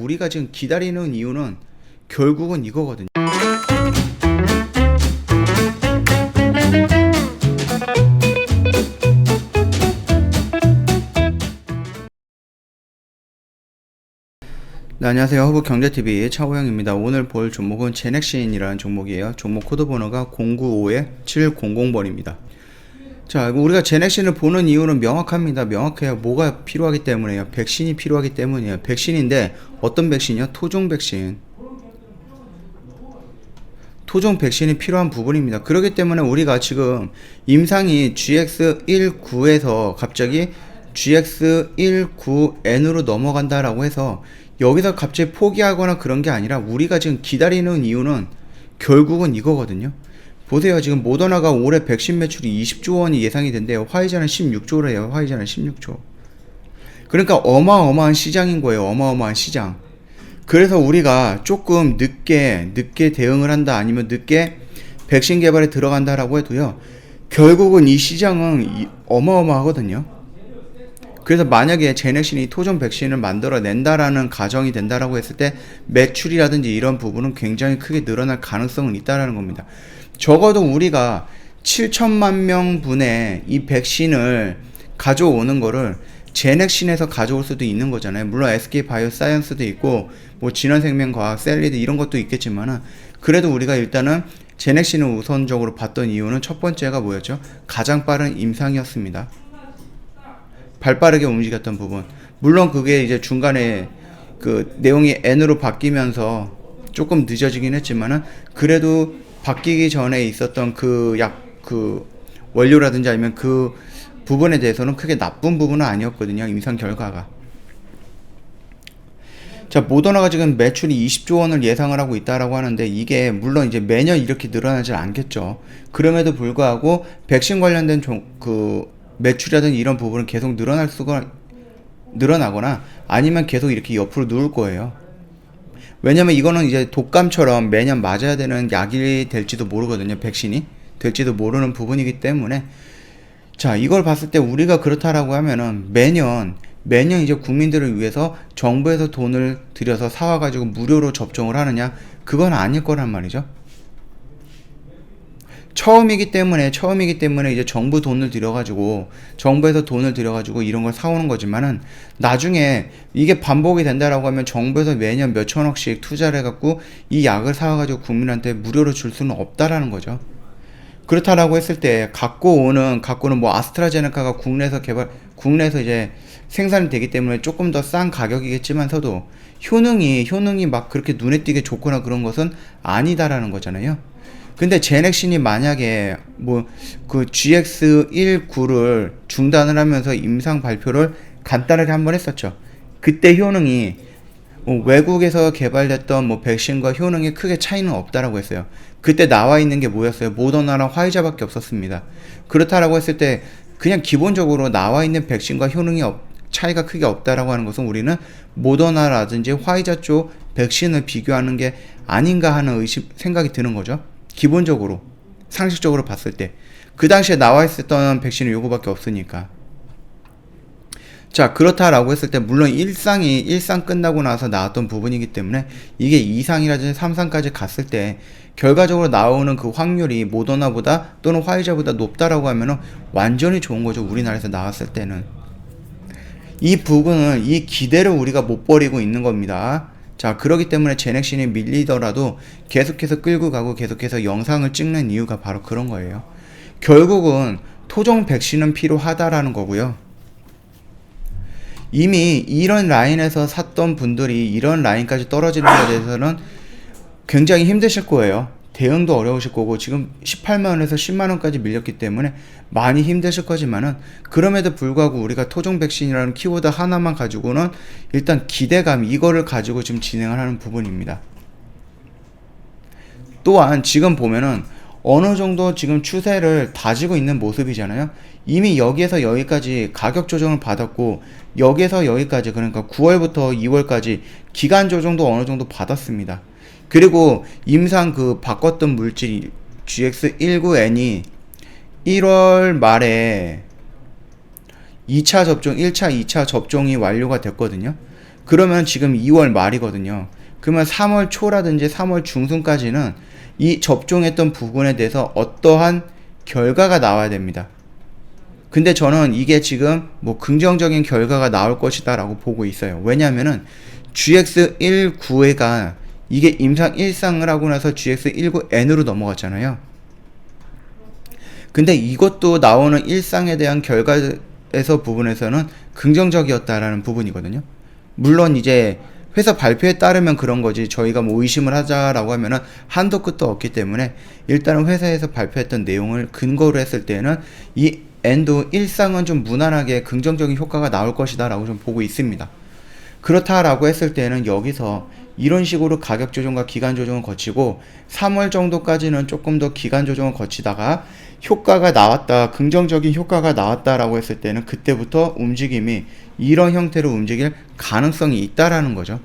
우리가 지금 기다리는 이유는 결국은 이거거든요. 네, 안녕하세요. 허브경제TV 차호영입니다. 오늘 볼 종목은 제넥신이라는 종목이에요. 종목 코드 번호가 095-700번입니다. 자, 우리가 제넥신을 보는 이유는 명확합니다. 명확해요. 뭐가 필요하기 때문에요. 백신이 필요하기 때문이에요. 백신인데 어떤 백신이요? 토종 백신. 토종 백신이 필요한 부분입니다. 그렇기 때문에 우리가 지금 임상이 GX19에서 갑자기 GX19N으로 넘어간다라고 해서 여기서 갑자기 포기하거나 그런 게 아니라 우리가 지금 기다리는 이유는 결국은 이거거든요. 보세요. 지금 모더나가 올해 백신 매출이 20조 원이 예상이 된대요. 화이자는 16조래요. 화이자는 16조. 그러니까 어마어마한 시장인 거예요. 어마어마한 시장. 그래서 우리가 조금 늦게 대응을 한다, 아니면 늦게 백신 개발에 들어간다라고 해도요, 결국은 이 시장은 어마어마하거든요. 그래서 만약에 제넥신이 토종 백신을 만들어낸다라는 가정이 된다라고 했을 때 매출이라든지 이런 부분은 굉장히 크게 늘어날 가능성은 있다라는 겁니다. 적어도 우리가 7천만 명분의 이 백신을 가져오는 거를 제넥신에서 가져올 수도 있는 거잖아요. 물론 SK바이오사이언스도 있고 뭐 진원생명과학, 셀리드 이런 것도 있겠지만은, 그래도 우리가 일단은 제넥신을 우선적으로 봤던 이유는 첫 번째가 뭐였죠? 가장 빠른 임상이었습니다. 발빠르게 움직였던 부분. 물론 그게 이제 중간에 그 내용이 N으로 바뀌면서 조금 늦어지긴 했지만은, 그래도 바뀌기 전에 있었던 그 원료라든지 아니면 그 부분에 대해서는 크게 나쁜 부분은 아니었거든요. 임상 결과가. 자, 모더나가 지금 매출이 20조 원을 예상을 하고 있다라고 하는데, 이게 물론 이제 매년 이렇게 늘어나지 않겠죠. 그럼에도 불구하고 백신 관련된 매출이라든지 이런 부분은 계속 늘어나거나 아니면 계속 이렇게 옆으로 누울 거예요. 왜냐면 이거는 이제 독감처럼 매년 맞아야 되는 약이 될지도 모르거든요. 백신이 될지도 모르는 부분이기 때문에, 자, 이걸 봤을 때 우리가 그렇다라고 하면은 매년 이제 국민들을 위해서 정부에서 돈을 들여서 사와가지고 무료로 접종을 하느냐? 그건 아닐 거란 말이죠. 처음이기 때문에 이제 정부에서 돈을 들여가지고 이런 걸 사오는 거지만은, 나중에 이게 반복이 된다라고 하면 정부에서 매년 몇 천억씩 투자를 해갖고 이 약을 사와가지고 국민한테 무료로 줄 수는 없다라는 거죠. 그렇다라고 했을 때 갖고는 뭐 아스트라제네카가 국내에서 이제 생산이 되기 때문에 조금 더 싼 가격이겠지만서도 효능이 막 그렇게 눈에 띄게 좋거나 그런 것은 아니다라는 거잖아요. 근데 제넥신이 만약에 뭐 그 GX19를 중단을 하면서 임상 발표를 간단하게 한번 했었죠. 그때 효능이 외국에서 개발됐던 뭐 백신과 효능이 크게 차이는 없다라고 했어요. 그때 나와 있는 게 뭐였어요? 모더나랑 화이자밖에 없었습니다. 그렇다라고 했을 때 그냥 기본적으로 나와 있는 백신과 효능이 차이가 크게 없다라고 하는 것은 우리는 모더나라든지 화이자 쪽 백신을 비교하는 게 아닌가 하는 생각이 드는 거죠. 기본적으로 상식적으로 봤을 때 그 당시에 나와 있었던 백신은 요거밖에 없으니까. 자, 그렇다라고 했을 때 물론 일상 끝나고 나서 나왔던 부분이기 때문에 이게 2상이라든지 3상까지 갔을 때 결과적으로 나오는 그 확률이 모더나보다 또는 화이자보다 높다라고 하면은 완전히 좋은 거죠. 우리나라에서 나왔을 때는. 이 부분을, 이 기대를 우리가 못 버리고 있는 겁니다. 자, 그렇기 때문에 제넥신이 밀리더라도 계속해서 끌고 가고 계속해서 영상을 찍는 이유가 바로 그런 거예요. 결국은 토종 백신은 필요하다라는 거고요. 이미 이런 라인에서 샀던 분들이 이런 라인까지 떨어지는 것에 대해서는 굉장히 힘드실 거예요. 대응도 어려우실 거고, 지금 18만원에서 10만원까지 밀렸기 때문에 많이 힘드실 거지만은, 그럼에도 불구하고 우리가 토종 백신이라는 키워드 하나만 가지고는 일단 기대감, 이거를 가지고 지금 진행을 하는 부분입니다. 또한 지금 보면은 어느 정도 지금 추세를 다지고 있는 모습이잖아요. 이미 여기에서 여기까지 가격 조정을 받았고, 여기에서 여기까지, 그러니까 9월부터 2월까지 기간 조정도 어느 정도 받았습니다. 그리고 임상 바꿨던 물질 GX19N이 1월 말에 2차 접종, 1차, 2차 접종이 완료가 됐거든요. 그러면 지금 2월 말이거든요. 그러면 3월 초라든지 3월 중순까지는 이 접종했던 부분에 대해서 어떠한 결과가 나와야 됩니다. 근데 저는 이게 지금 뭐 긍정적인 결과가 나올 것이다 라고 보고 있어요. 왜냐하면은 GX19가 이게 임상 1상을 하고 나서 GX19N으로 넘어갔잖아요. 근데 이것도 나오는 1상에 대한 결과에서 부분에서는 긍정적이었다라는 부분이거든요. 물론 이제 회사 발표에 따르면 그런 거지, 저희가 뭐 의심을 하자라고 하면은 한도 끝도 없기 때문에 일단은 회사에서 발표했던 내용을 근거로 했을 때는 이 N도 1상은 좀 무난하게 긍정적인 효과가 나올 것이다 라고 좀 보고 있습니다. 그렇다라고 했을 때는 여기서 이런 식으로 가격 조정과 기간 조정을 거치고 3월 정도까지는 조금 더 기간 조정을 거치다가 효과가 나왔다, 긍정적인 효과가 나왔다라고 했을 때는 그때부터 움직임이 이런 형태로 움직일 가능성이 있다라는 거죠.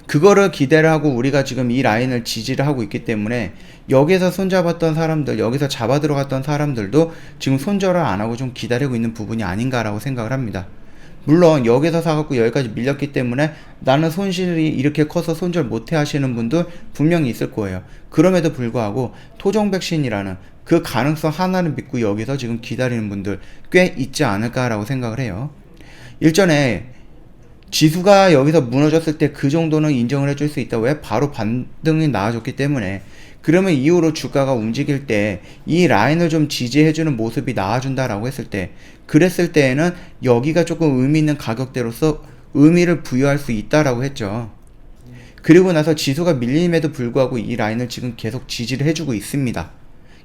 그거를 기대를 하고 우리가 지금 이 라인을 지지를 하고 있기 때문에 여기서 손잡았던 사람들, 여기서 잡아 들어갔던 사람들도 지금 손절을 안 하고 좀 기다리고 있는 부분이 아닌가라고 생각을 합니다. 물론 여기서 사갖고 여기까지 밀렸기 때문에 나는 손실이 이렇게 커서 손절 못해 하시는 분도 분명히 있을 거예요. 그럼에도 불구하고 토종 백신이라는 그 가능성 하나를 믿고 여기서 지금 기다리는 분들 꽤 있지 않을까라고 생각을 해요. 일전에 지수가 여기서 무너졌을 때 그 정도는 인정을 해줄 수 있다. 왜? 바로 반등이 나와줬기 때문에. 그러면 이후로 주가가 움직일 때 이 라인을 좀 지지해주는 모습이 나와준다라고 했을 때, 그랬을 때에는 여기가 조금 의미 있는 가격대로서 의미를 부여할 수 있다라고 했죠. 그리고 나서 지수가 밀림에도 불구하고 이 라인을 지금 계속 지지를 해주고 있습니다.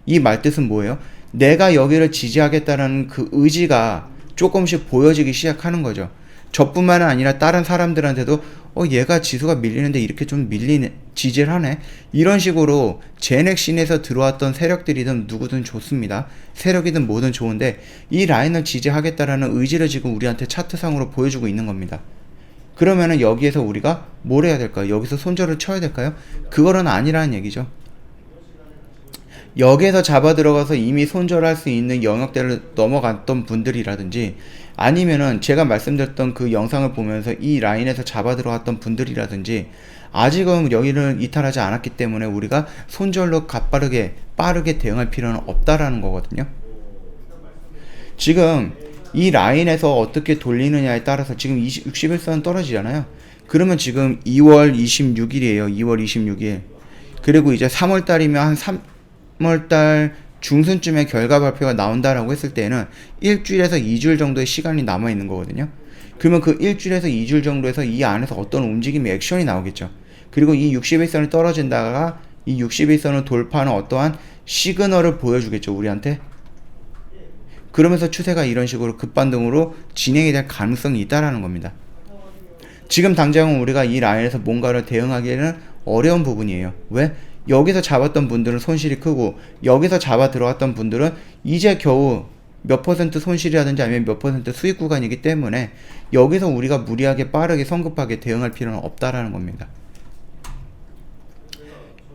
이 말뜻은 뭐예요? 내가 여기를 지지하겠다는 그 의지가 조금씩 보여지기 시작하는 거죠. 저뿐만 아니라 다른 사람들한테도 얘가 지수가 밀리는데 이렇게 좀 지지를 하네, 이런 식으로 제넥신에서 들어왔던 세력들이든 누구든 좋습니다. 세력이든 뭐든 좋은데 이 라인을 지지하겠다라는 의지를 지금 우리한테 차트상으로 보여주고 있는 겁니다. 그러면은 여기에서 우리가 뭘 해야 될까요? 여기서 손절을 쳐야 될까요? 그거는 아니라는 얘기죠. 여기에서 잡아 들어가서 이미 손절할 수 있는 영역대를 넘어갔던 분들이라든지, 아니면은 제가 말씀드렸던 그 영상을 보면서 이 라인에서 잡아 들어갔던 분들이라든지, 아직은 여기를 이탈하지 않았기 때문에 우리가 손절로 빠르게 대응할 필요는 없다라는 거거든요. 지금 이 라인에서 어떻게 돌리느냐에 따라서 지금 61선 떨어지잖아요. 그러면 지금 2월 26일이에요. 2월 26일. 그리고 이제 3월달이면 한 3월달 중순쯤에 결과 발표가 나온다라고 했을 때는 일주일에서 2주일 정도의 시간이 남아있는 거거든요. 그러면 그 일주일에서 2주일 정도에서 이 안에서 어떤 움직임의 액션이 나오겠죠. 그리고 이 61선이 떨어진다가 이 61선을 돌파하는 어떠한 시그널을 보여주겠죠, 우리한테. 그러면서 추세가 이런 식으로 급반등으로 진행이 될 가능성이 있다라는 겁니다. 지금 당장은 우리가 이 라인에서 뭔가를 대응하기에는 어려운 부분이에요. 왜? 여기서 잡았던 분들은 손실이 크고 여기서 잡아 들어갔던 분들은 이제 겨우 몇 퍼센트 손실이라든지 아니면 몇 퍼센트 수익 구간이기 때문에 여기서 우리가 무리하게 빠르게 성급하게 대응할 필요는 없다라는 겁니다.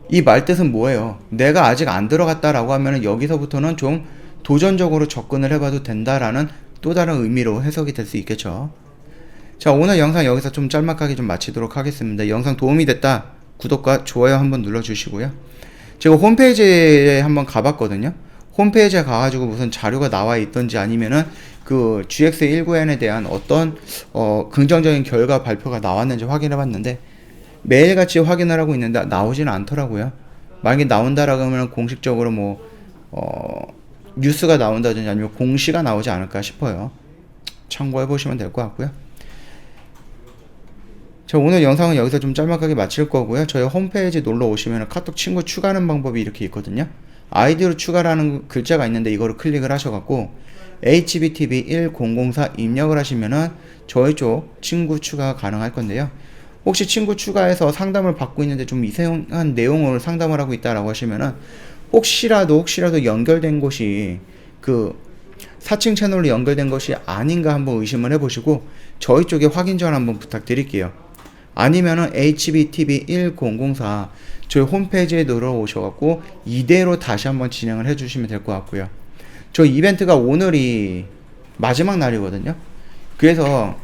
이 말뜻은 뭐예요? 내가 아직 안 들어갔다라고 하면 여기서부터는 좀 도전적으로 접근을 해봐도 된다라는 또 다른 의미로 해석이 될 수 있겠죠. 자, 오늘 영상 여기서 좀 짤막하게 좀 마치도록 하겠습니다. 영상 도움이 됐다, 구독과 좋아요 한번 눌러주시고요. 제가 홈페이지에 한번 가봤거든요. 홈페이지에 가가지고 무슨 자료가 나와 있던지 아니면은 그 GX19N에 대한 어떤 긍정적인 결과 발표가 나왔는지 확인해봤는데 매일같이 확인을 하고 있는데 나오지는 않더라고요. 만약에 나온다라고 하면 공식적으로 뭐 뉴스가 나온다든지 아니면 공시가 나오지 않을까 싶어요. 참고해보시면 될 것 같고요. 자, 오늘 영상은 여기서 좀 짤막하게 마칠 거고요. 저희 홈페이지 놀러 오시면 카톡 친구 추가하는 방법이 이렇게 있거든요. 아이디로 추가라는 글자가 있는데 이거를 클릭을 하셔갖고 HBTV1004 입력을 하시면은 저희 쪽 친구 추가 가능할 건데요. 혹시 친구 추가해서 상담을 받고 있는데 좀 이상한 내용을 상담을 하고 있다라고 하시면은 혹시라도 연결된 곳이 그 사칭 채널로 연결된 것이 아닌가 한번 의심을 해보시고 저희 쪽에 확인 전화 한번 부탁드릴게요. 아니면은 HBTV1004 저희 홈페이지에 들어오셔갖고 이대로 다시 한번 진행을 해주시면 될 것 같고요. 저희 이벤트가 오늘이 마지막 날이거든요. 그래서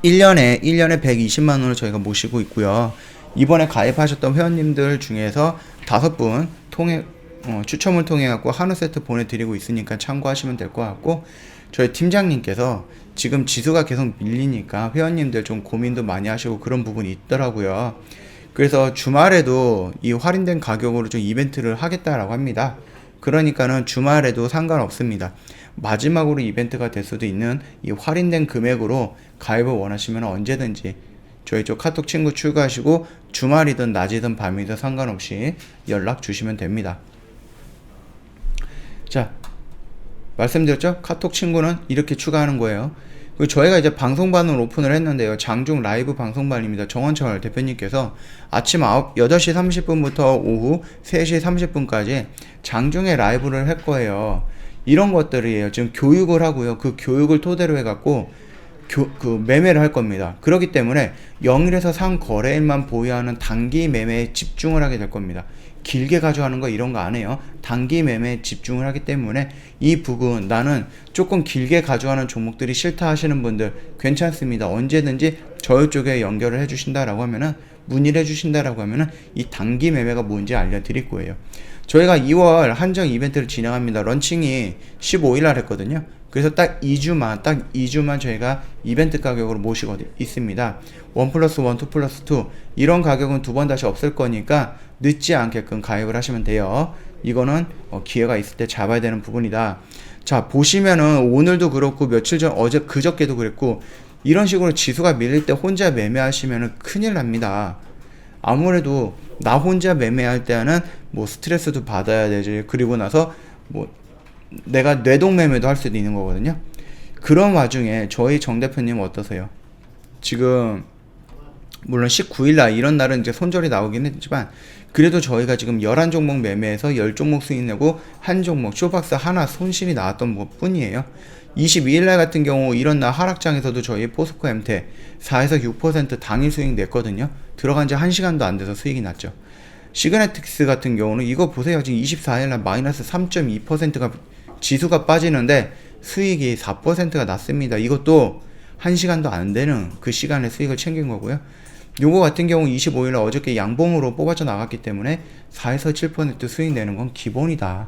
1년에 120만 원을 저희가 모시고 있고요. 이번에 가입하셨던 회원님들 중에서 5분 추첨을 통해 갖고 한우 세트 보내드리고 있으니까 참고하시면 될 것 같고, 저희 팀장님께서 지금 지수가 계속 밀리니까 회원님들 좀 고민도 많이 하시고 그런 부분이 있더라고요. 그래서 주말에도 이 할인된 가격으로 좀 이벤트를 하겠다라고 합니다. 그러니까는 주말에도 상관없습니다. 마지막으로 이벤트가 될 수도 있는 이 할인된 금액으로 가입을 원하시면 언제든지 저희 쪽 카톡 친구 추가하시고 주말이든 낮이든 밤이든 상관없이 연락 주시면 됩니다. 자, 말씀드렸죠? 카톡 친구는 이렇게 추가하는 거예요. 그리고 저희가 이제 방송반을 오픈을 했는데요. 장중 라이브 방송반입니다. 정원철 대표님께서 아침 8시 30분부터 오후 3시 30분까지 장중에 라이브를 할 거예요. 이런 것들이에요. 지금 교육을 하고요. 그 교육을 토대로 해갖고 매매를 할 겁니다. 그렇기 때문에 0일에서 상거래일만 보유하는 단기 매매에 집중을 하게 될 겁니다. 길게 가져가는 거 이런 거 안 해요. 단기 매매에 집중을 하기 때문에 이 부분 나는 조금 길게 가져가는 종목들이 싫다 하시는 분들 괜찮습니다. 언제든지 저희 쪽에 연결을 해주신다라고 하면은 문의를 해주신다라고 하면은 이 단기 매매가 뭔지 알려드릴 거예요. 저희가 2월 한정 이벤트를 진행합니다. 런칭이 15일날 했거든요. 그래서 딱 2주만 저희가 이벤트 가격으로 모시고 있습니다. 1+1, 2+2 이런 가격은 두 번 다시 없을 거니까 늦지 않게끔 가입을 하시면 돼요. 이거는 기회가 있을 때 잡아야 되는 부분이다. 자, 보시면은 오늘도 그렇고 며칠 전 그저께도 그랬고 이런 식으로 지수가 밀릴 때 혼자 매매하시면은 큰일 납니다. 아무래도 나 혼자 매매할 때는 뭐 스트레스도 받아야 되지. 그리고 나서 뭐 내가 뇌동 매매도 할 수도 있는 거거든요. 그런 와중에 저희 정 대표님 어떠세요? 지금 물론 19일날 이런 날은 이제 손절이 나오긴 했지만 그래도 저희가 지금 11종목 매매해서 10종목 수익 내고 한 종목 쇼박스 하나 손실이 나왔던 것 뿐이에요. 22일날 같은 경우 이런 날 하락장에서도 저희 포스코 MT 4에서 6% 당일 수익 냈거든요. 들어간 지 1시간도 안 돼서 수익이 났죠. 시그네틱스 같은 경우는 이거 보세요. 지금 24일날 마이너스 3.2%가 지수가 빠지는데 수익이 4%가 났습니다. 이것도 1시간도 안 되는 그 시간에 수익을 챙긴 거고요. 요거 같은 경우 25일날 어저께 양봉으로 뽑아져 나갔기 때문에 4에서 7% 수익 내는 건 기본이다.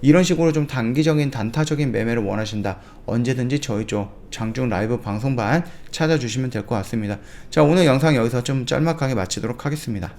이런 식으로 좀 단기적인 단타적인 매매를 원하신다. 언제든지 저희 쪽 장중 라이브 방송반 찾아주시면 될 것 같습니다. 자, 오늘 영상 여기서 좀 짤막하게 마치도록 하겠습니다.